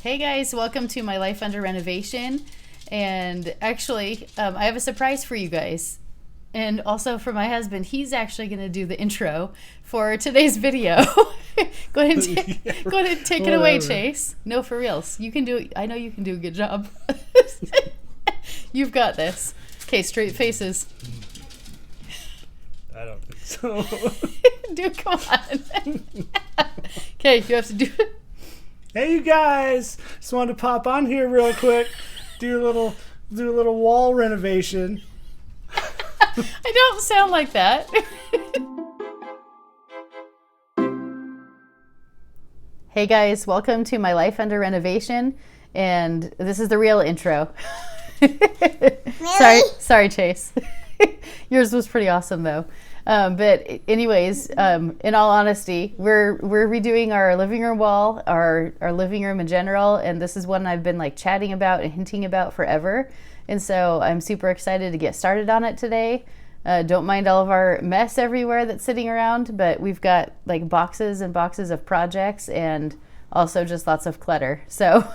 Hey guys, welcome to my life under renovation. And actually, I have a surprise for you guys. And also for my husband, he's actually going to do the intro for today's video. Go ahead and take it away, Chase. No, for reals. You can do it. I know you can do a good job. You've got this. Okay, straight faces. I don't think so. Dude, come on. Okay, you have to do it. Hey, you guys! Just wanted to pop on here real quick, do a little wall renovation. I don't sound like that. Hey guys, welcome to my life under renovation, and this is the real intro. Sorry, Chase. Yours was pretty awesome though. But anyways, in all honesty, we're redoing our living room wall, our living room in general, and this is one I've been like chatting about and hinting about forever. And so I'm super excited to get started on it today. Don't mind all of our mess everywhere that's sitting around, but we've got like boxes and boxes of projects and also just lots of clutter. So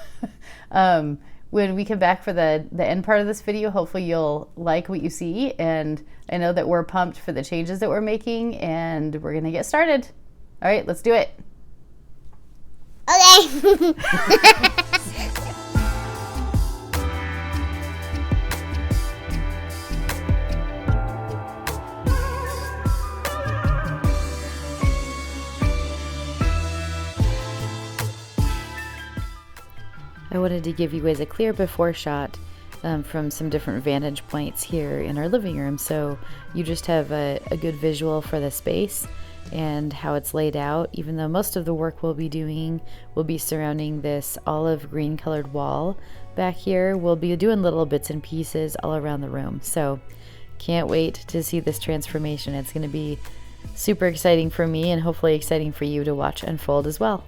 when we come back for the end part of this video, hopefully you'll like what you see. And I know that we're pumped for the changes that we're making, and we're going to get started. All right, let's do it. Okay. I wanted to give you guys a clear before shot from some different vantage points here in our living room, so you just have a good visual for the space and how it's laid out, even though most of the work we'll be doing will be surrounding this olive green colored wall back here. We'll be doing little bits and pieces all around the room, so can't wait to see this transformation. It's going to be super exciting for me and hopefully exciting for you to watch unfold as well.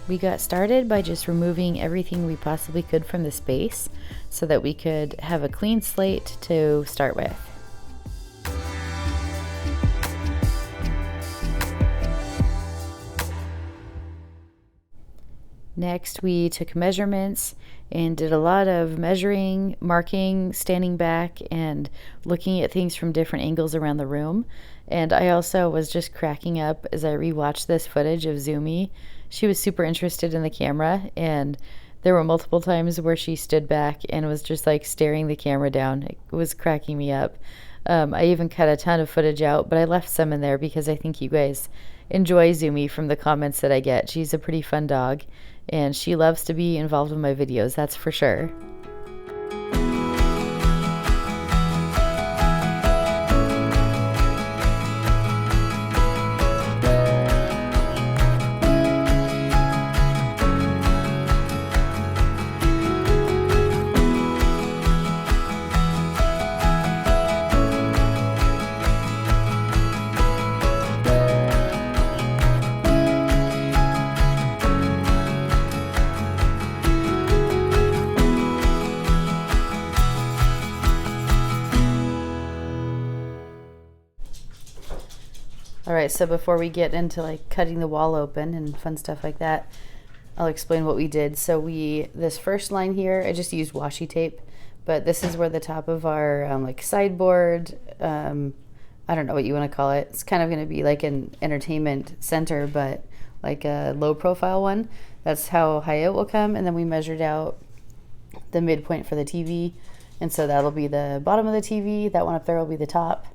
We got started by just removing everything we possibly could from the space so that we could have a clean slate to start with. Next, we took measurements and did a lot of measuring, marking, standing back, and looking at things from different angles around the room. And I also was just cracking up as I rewatched this footage of Zoomy. She was super interested in the camera, and there were multiple times where she stood back and was just like staring the camera down. It was cracking me up. I even cut a ton of footage out, but I left some in there because I think you guys enjoy Zoomy from the comments that I get. She's a pretty fun dog, and she loves to be involved in my videos, that's for sure. Alright, so before we get into like cutting the wall open and fun stuff like that, I'll explain what we did. So this first line here, I just used washi tape, but this is where the top of our like sideboard, I don't know what you want to call it. It's kind of going to be like an entertainment center, but like a low profile one. That's how high it will come. And then we measured out the midpoint for the TV. And so that'll be the bottom of the TV. That one up there will be the top.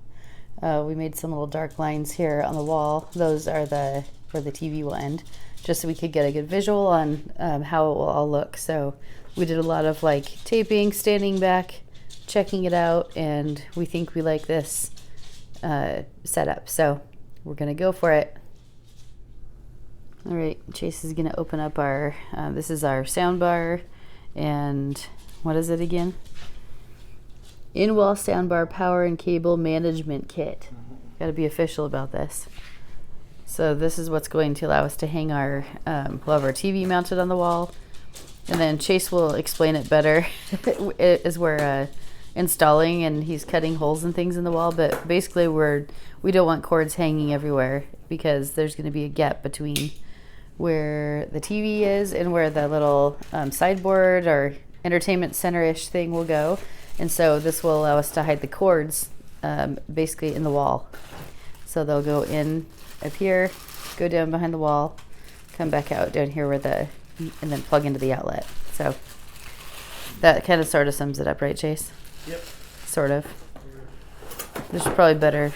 We made some little dark lines here on the wall. Those are where the TV will end, just so we could get a good visual on how it will all look. So we did a lot of like taping, standing back, checking it out, and we think we like this setup. So we're gonna go for it. All right, Chase is gonna open up our, this is our sound bar, and what is it again? In-wall soundbar power and cable management kit. Got to be official about this. So this is what's going to allow us to hang our, we'll have our TV mounted on the wall, And then Chase will explain it better as we're installing and he's cutting holes and things in the wall. But basically, we don't want cords hanging everywhere because there's going to be a gap between where the TV is and where the little sideboard or entertainment center-ish thing will go. And so this will allow us to hide the cords basically in the wall. So they'll go in up here, go down behind the wall, come back out down here and then plug into the outlet. So that kind of sort of sums it up, right, Chase? Yep. Sort of. There's probably better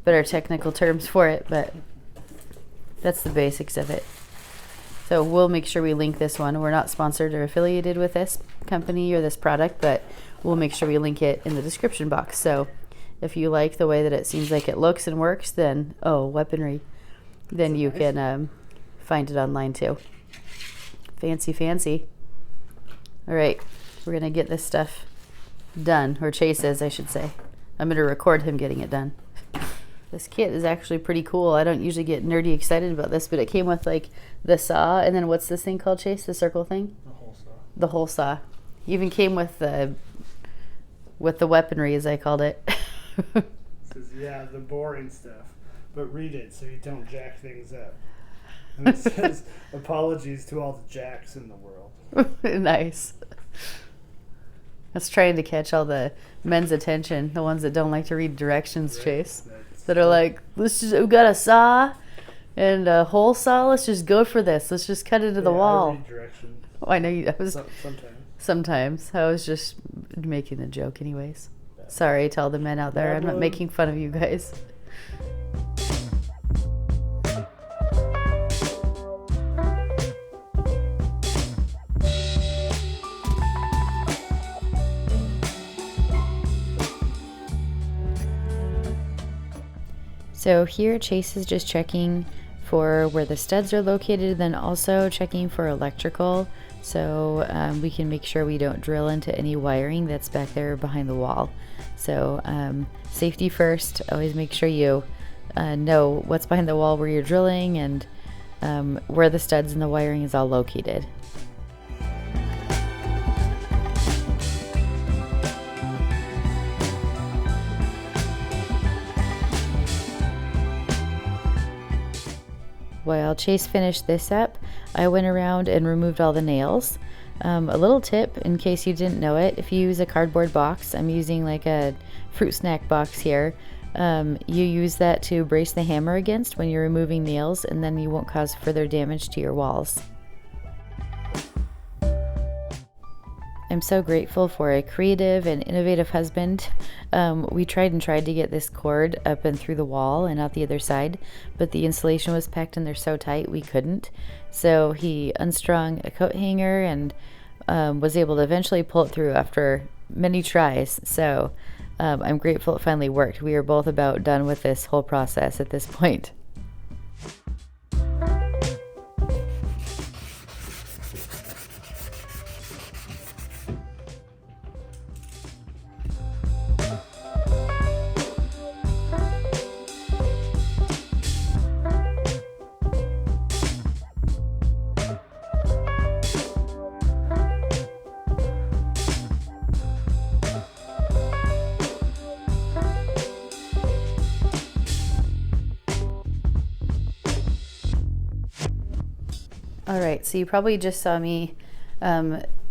better technical terms for it, but that's the basics of it. So we'll make sure we link this one. We're not sponsored or affiliated with this company or this product, but we'll make sure we link it in the description box. So if you like the way that it seems like it looks and works, then, weaponry, then you can find it online too. Fancy. All right, we're going to get this stuff done, or Chase is, I should say. I'm going to record him getting it done. This kit is actually pretty cool. I don't usually get nerdy excited about this, but it came with like the saw, and then what's this thing called, Chase? The circle thing? The whole saw. The whole saw. Even came with the weaponry, as I called it. It says, the boring stuff, but read it so you don't jack things up. And it says, apologies to all the jacks in the world. Nice. That's trying to catch all the men's attention, the ones that don't like to read directions, right. Chase. That are like, we've got a saw and a hole saw. Let's just go for this. Let's just cut into the wall. I read directions. Oh, I know you. Sometimes. I was just making a joke, anyways. Yeah. Sorry to all the men out there. I'm not making fun of you guys. So here Chase is just checking for where the studs are located, then also checking for electrical, so we can make sure we don't drill into any wiring that's back there behind the wall. So safety first, always make sure you know what's behind the wall where you're drilling and where the studs and the wiring is all located. While Chase finished this up, I went around and removed all the nails. A little tip in case you didn't know it, if you use a cardboard box, I'm using like a fruit snack box here, you use that to brace the hammer against when you're removing nails, and then you won't cause further damage to your walls. I'm so grateful for a creative and innovative husband. We tried to get this cord up and through the wall and out the other side, but the insulation was packed and they're so tight we couldn't. So he unstrung a coat hanger and was able to eventually pull it through after many tries. So I'm grateful it finally worked. We are both about done with this whole process at this point. All right, so you probably just saw me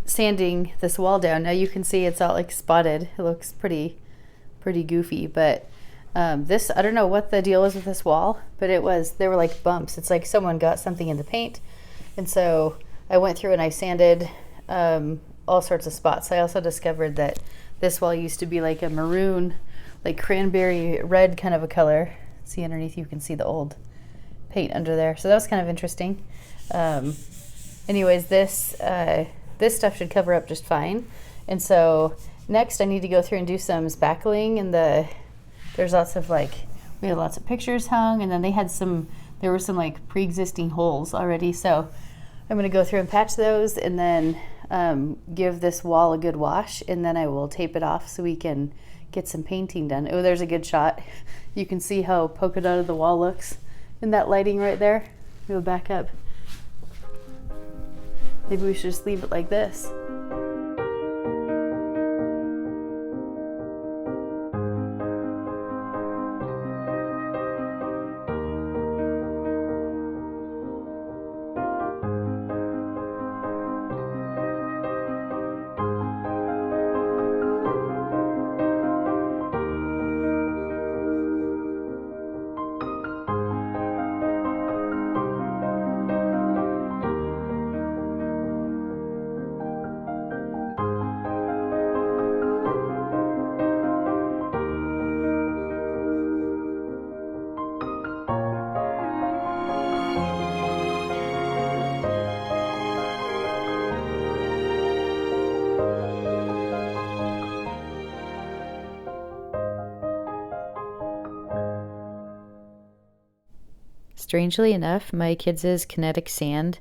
sanding this wall down. Now you can see it's all like spotted. It looks pretty goofy, but this, I don't know what the deal was with this wall, but there were like bumps. It's like someone got something in the paint. And so I went through and I sanded all sorts of spots. I also discovered that this wall used to be like a maroon, like cranberry red kind of a color. See underneath, you can see the old paint under there. So that was kind of interesting. Anyways, this stuff should cover up just fine. And so next I need to go through and do some spackling, and there's lots of we had lots of pictures hung, and then there were some like pre-existing holes already. So I'm going to go through and patch those, and then give this wall a good wash, and then I will tape it off so we can get some painting done. Oh, there's a good shot. You can see how polka dotted the wall looks in that lighting right there. Go back up. Maybe we should just leave it like this. Strangely enough, my kids' kinetic sand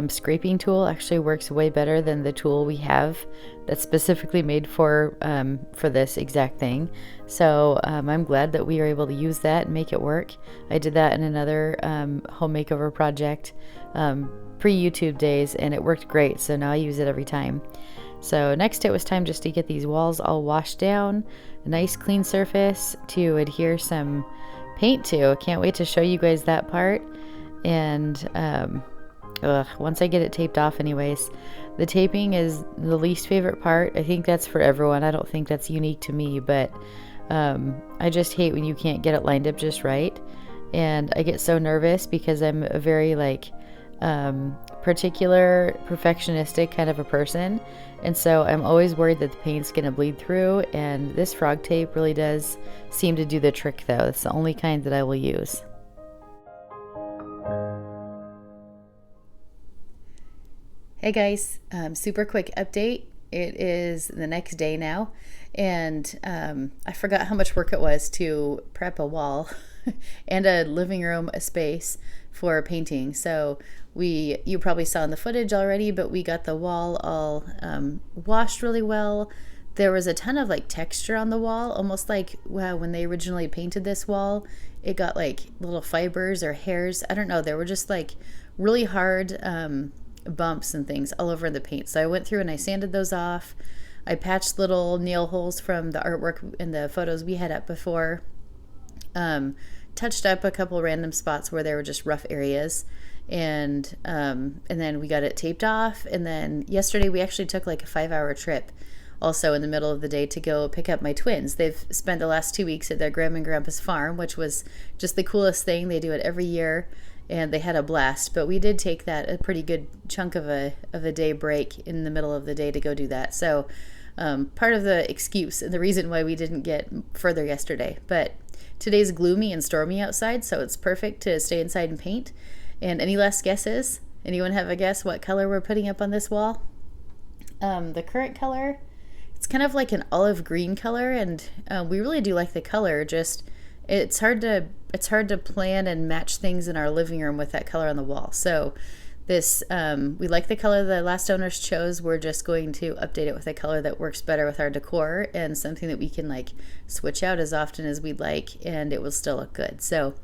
scraping tool actually works way better than the tool we have that's specifically made for this exact thing. So I'm glad that we were able to use that and make it work. I did that in another home makeover project pre-YouTube days, and it worked great. So now I use it every time. So next it was time just to get these walls all washed down, a nice clean surface to adhere some paint to. I can't wait to show you guys that part. And once I get it taped off anyways, the taping is the least favorite part. I think that's for everyone. I don't think that's unique to me, but I just hate when you can't get it lined up just right. And I get so nervous because I'm a very particular perfectionistic kind of a person, and so I'm always worried that the paint's gonna bleed through, and this frog tape really does seem to do the trick though. It's the only kind that I will use. Hey guys, super quick update. It is the next day now, and I forgot how much work it was to prep a wall and a living room, a space for painting. So you probably saw in the footage already, but we got the wall all washed really well. There was a ton of texture on the wall, almost like when they originally painted this wall, it got little fibers or hairs. I don't know. There were just really hard bumps and things all over the paint. So I went through and I sanded those off. I patched little nail holes from the artwork and the photos we had up before. Touched up a couple random spots where there were just rough areas, and then we got it taped off. And then yesterday we actually took a 5-hour trip, also in the middle of the day, to go pick up my twins. They've spent the last 2 weeks at their grandma and grandpa's farm, which was just the coolest thing. They do it every year, and they had a blast. But we did take a pretty good chunk of a day break in the middle of the day to go do that. So part of the excuse and the reason why we didn't get further yesterday. But today's gloomy and stormy outside, so it's perfect to stay inside and paint. And any last guesses? Anyone have a guess what color we're putting up on this wall? The current color, it's kind of like an olive green color, and we really do like the color. Just it's hard to plan and match things in our living room with that color on the wall. So this we like the color the last owners chose. We're just going to update it with a color that works better with our decor and something that we can switch out as often as we'd like, and it will still look good. So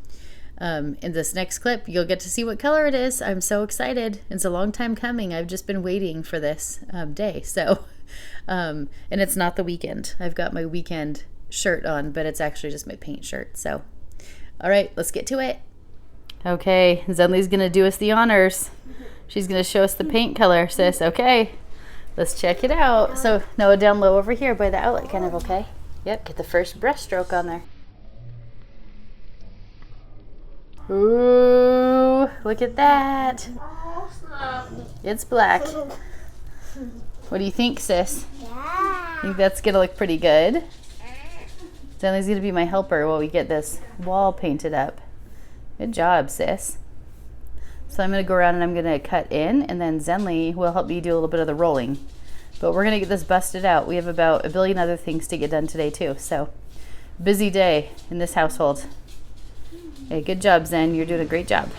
in this next clip you'll get to see what color it is. I'm so excited. It's a long time coming. I've just been waiting for this day. So and it's not the weekend. I've got my weekend shirt on, but it's actually just my paint shirt. So all right, let's get to it. Okay, Zenley's gonna do us the honors. She's gonna show us the paint color, sis. Okay, let's check it out. So no, down low over here by the outlet, kind of. Okay, yep, get the first brush stroke on there. Ooh, look at that. It's black. What do you think, sis? I think that's gonna look pretty good. Zenley's gonna be my helper while we get this wall painted up. Good job, sis. So I'm going to go around and I'm going to cut in, and then Zenley will help me do a little bit of the rolling. But we're going to get this busted out. We have about a billion other things to get done today too. So busy day in this household. Hey, good job, Zen. You're doing a great job.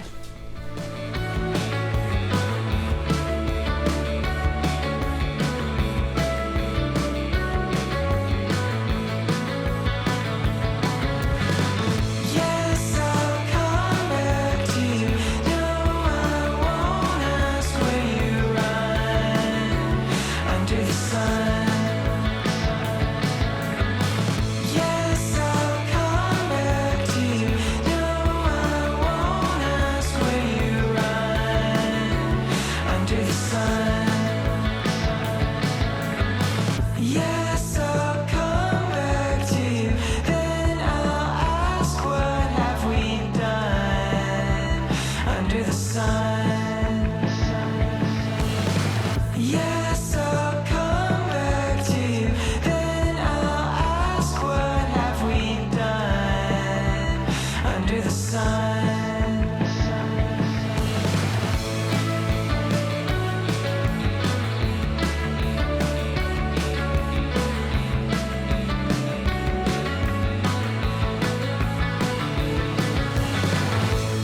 sun. Yes, I'll come back to you. Then I'll ask, what have we done under the sun? Yes, I'll come back to you. Then I'll ask, what have we done under the sun?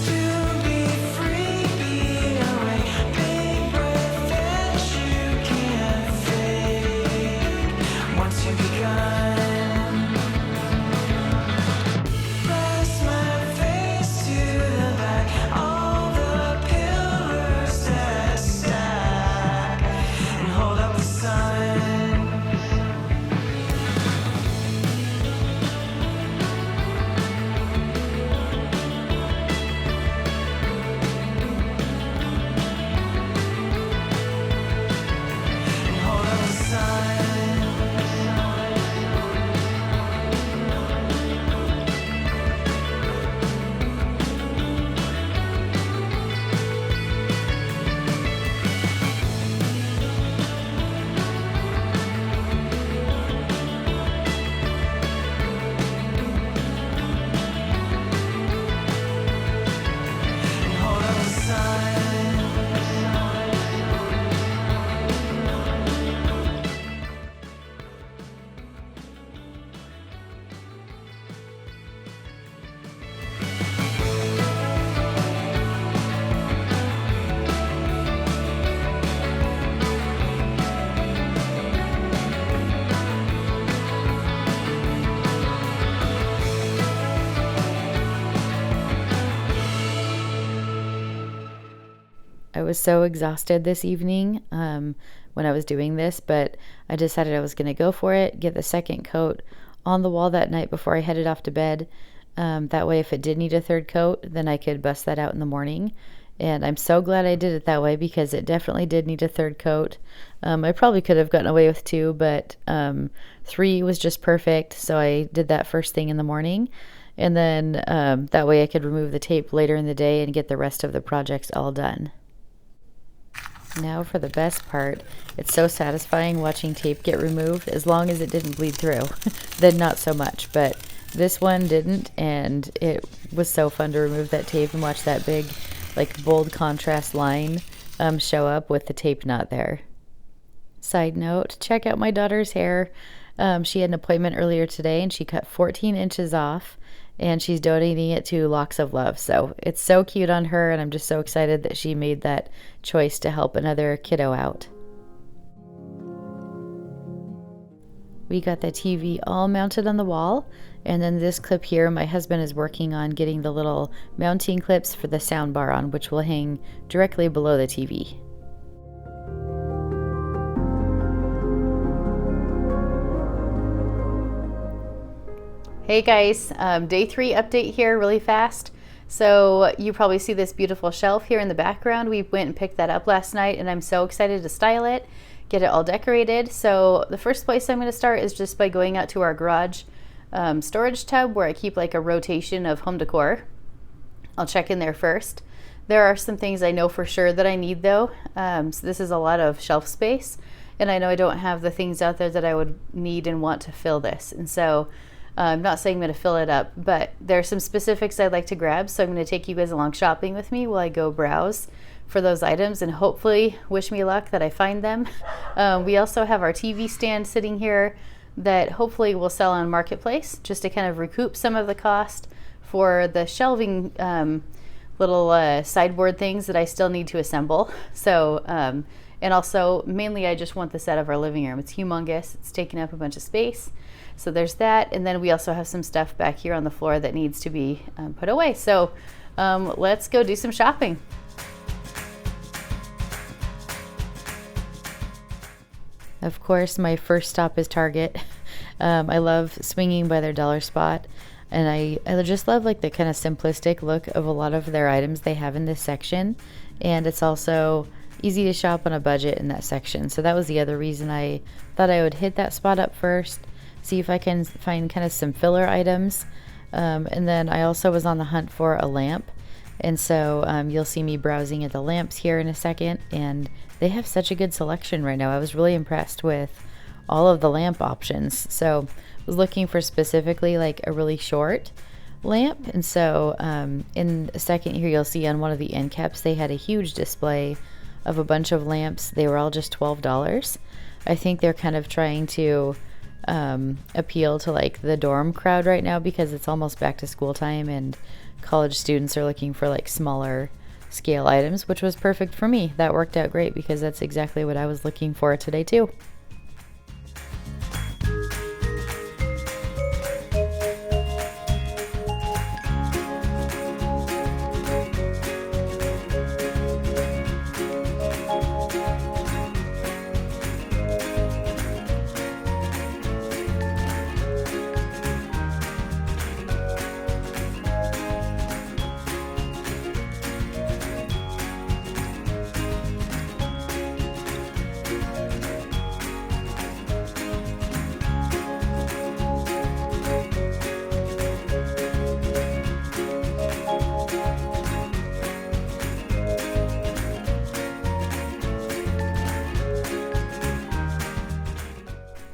To be free, be away, big breath that you can't fake. Once you've begun, press my face to the back, all the pillars that stack, and hold up the sun. And hold up the sun. And hold up the sun. I was so exhausted this evening when I was doing this, but I decided I was going to go for it, get the second coat on the wall that night before I headed off to bed. That way, if it did need a third coat, then I could bust that out in the morning. And I'm so glad I did it that way because it definitely did need a third coat. I probably could have gotten away with 2, but 3 was just perfect. So I did that first thing in the morning. And then that way I could remove the tape later in the day and get the rest of the projects all done. Now for the best part. It's so satisfying watching tape get removed as long as it didn't bleed through. Then not so much, but this one didn't, and it was so fun to remove that tape and watch that big, like, bold contrast line show up with the tape not there. Side note, check out my daughter's hair. She had an appointment earlier today and she cut 14 inches off and she's donating it to Locks of Love. So it's so cute on her, and I'm just so excited that she made that choice to help another kiddo out. We got the TV all mounted on the wall, and then this clip here, my husband is working on getting the little mounting clips for the sound bar on, which will hang directly below the TV. Hey guys, day 3 update here really fast. So you probably see this beautiful shelf here in the background. We went and picked that up last night and I'm so excited to style it, get it all decorated. So the first place I'm going to start is just by going out to our garage storage tub where I keep like a rotation of home decor. I'll check in there first. There are some things I know for sure that I need though. So this is a lot of shelf space and I know I don't have the things out there that I would need and want to fill this. And so I'm not saying I'm going to fill it up, but there are some specifics I'd like to grab. So I'm going to take you guys along shopping with me while I go browse for those items and hopefully wish me luck that I find them. We also have our TV stand sitting here that hopefully will sell on Marketplace just to kind of recoup some of the cost for the shelving little sideboard things that I still need to assemble. So, and also mainly I just want this out of our living room. It's humongous. It's taking up a bunch of space. So there's that. And then we also have some stuff back here on the floor that needs to be put away. So let's go do some shopping. Of course, my first stop is Target. I love swinging by their dollar spot. And I just love like the kind of simplistic look of a lot of their items they have in this section. And it's also easy to shop on a budget in that section. So that was the other reason I thought I would hit that spot up first, see if I can find kind of some filler items. And then I also was on the hunt for a lamp. And so you'll see me browsing at the lamps here in a second. And they have such a good selection right now. I was really impressed with all of the lamp options. So I was looking for specifically like a really short lamp. And so in a second here, you'll see on one of the end caps, they had a huge display of a bunch of lamps. They were all just $12. I think they're kind of trying to appeal to like the dorm crowd right now because it's almost back to school time and college students are looking for like smaller scale items, which was perfect for me. That worked out great because that's exactly what I was looking for today too.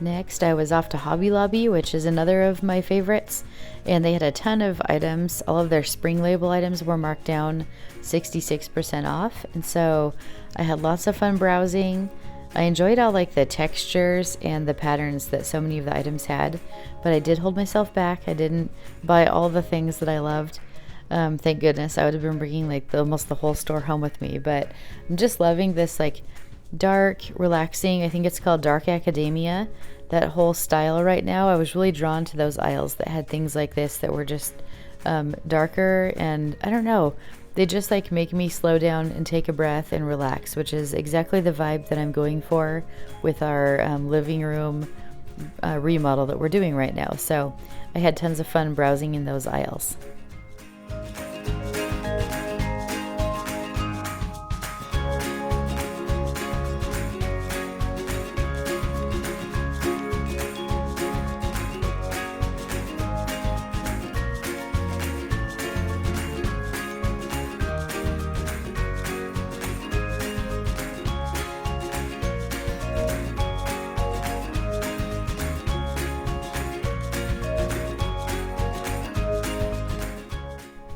Next, I was off to Hobby Lobby, which is another of my favorites, and they had a ton of items. All of their spring label items were marked down 66% off, and so I had lots of fun browsing. I enjoyed all like the textures and the patterns that so many of the items had, but I did hold myself back. I didn't buy all the things that I loved. Thank goodness. I would have been bringing like almost the whole store home with me, but I'm just loving this like dark, relaxing, I think it's called Dark Academia, that whole style right now. I was really drawn to those aisles that had things like this that were just darker, and I don't know, they just like make me slow down and take a breath and relax, which is exactly the vibe that I'm going for with our living room remodel that we're doing right now. So I had tons of fun browsing in those aisles.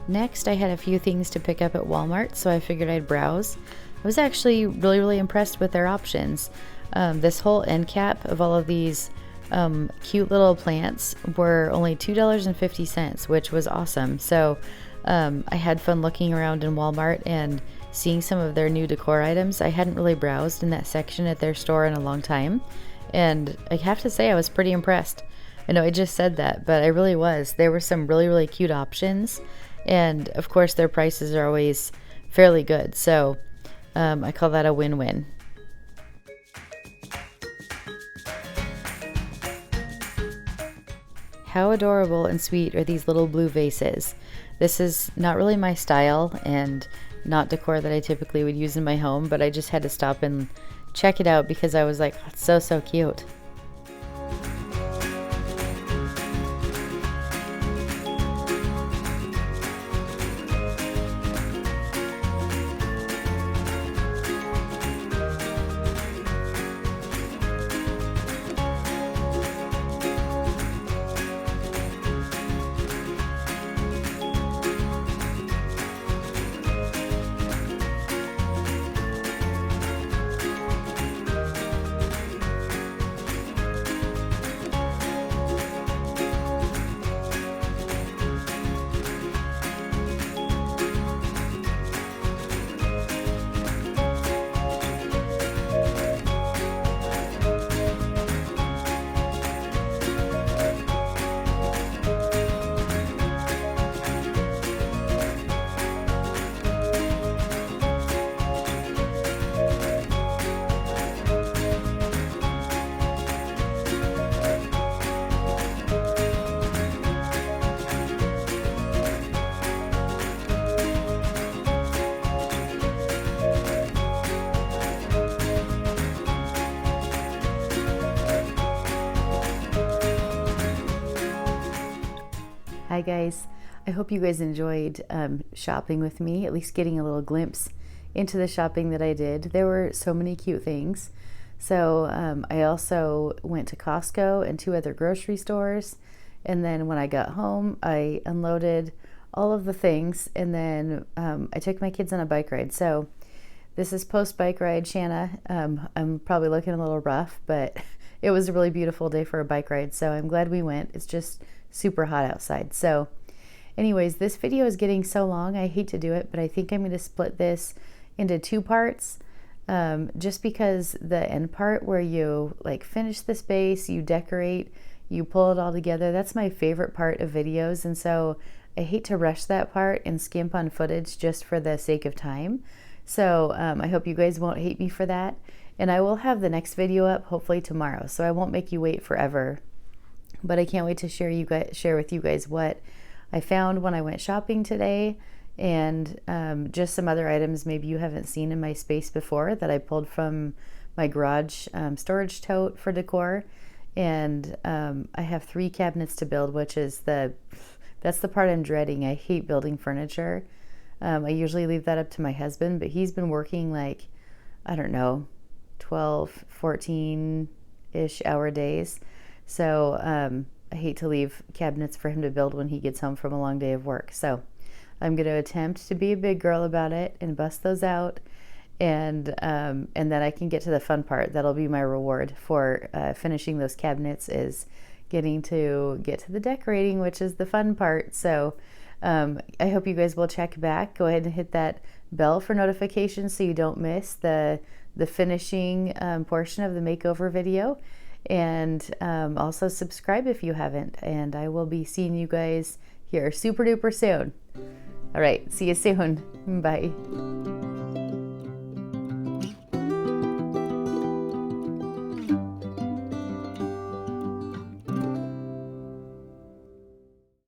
Next, I had a few things to pick up at Walmart, so I figured I'd browse. I was actually really impressed with their options. This whole end cap of all of these cute little plants were only $2.50, which was awesome. So I had fun looking around in Walmart and seeing some of their new decor items. I hadn't really browsed in that section at their store in a long time, and I have to say I was pretty impressed. I know I just said that, but I really was. There were some really cute options. And of course, their prices are always fairly good. So I call that a win-win. How adorable and sweet are these little blue vases? This is not really my style and not decor that I typically would use in my home, but I just had to stop and check it out because I was like, oh, it's so cute. hi guys. I hope you guys enjoyed shopping with me, at least getting a little glimpse into the shopping that I did. There were so many cute things. So I also went to Costco and 2 other grocery stores. And then when I got home, I unloaded all of the things, and then I took my kids on a bike ride. So this is post bike ride, Shanna. I'm probably looking a little rough, but it was a really beautiful day for a bike ride. So I'm glad we went. It's just super hot outside. So anyways, this video is getting so long. I hate to do it, but I think I'm going to split this into 2 parts. Just because the end part where you like finish the space, you decorate, you pull it all together, that's my favorite part of videos. And so I hate to rush that part and skimp on footage just for the sake of time. So I hope you guys won't hate me for that. And I will have the next video up hopefully tomorrow, so I won't make you wait forever. But I can't wait to share with you guys what I found when I went shopping today, and just some other items maybe you haven't seen in my space before that I pulled from my garage storage tote for decor. And I have 3 cabinets to build, which is that's the part I'm dreading. I hate building furniture. I usually leave that up to my husband, but he's been working like, I don't know, 12, 14-ish hour days. So I hate to leave cabinets for him to build when he gets home from a long day of work. So I'm going to attempt to be a big girl about it and bust those out. And then I can get to the fun part. That'll be my reward for finishing those cabinets, is getting to get to the decorating, which is the fun part. So I hope you guys will check back. Go ahead and hit that bell for notifications so you don't miss the finishing portion of the makeover video. And also subscribe if you haven't. And I will be seeing you guys here super duper soon. All right, see you soon. Bye.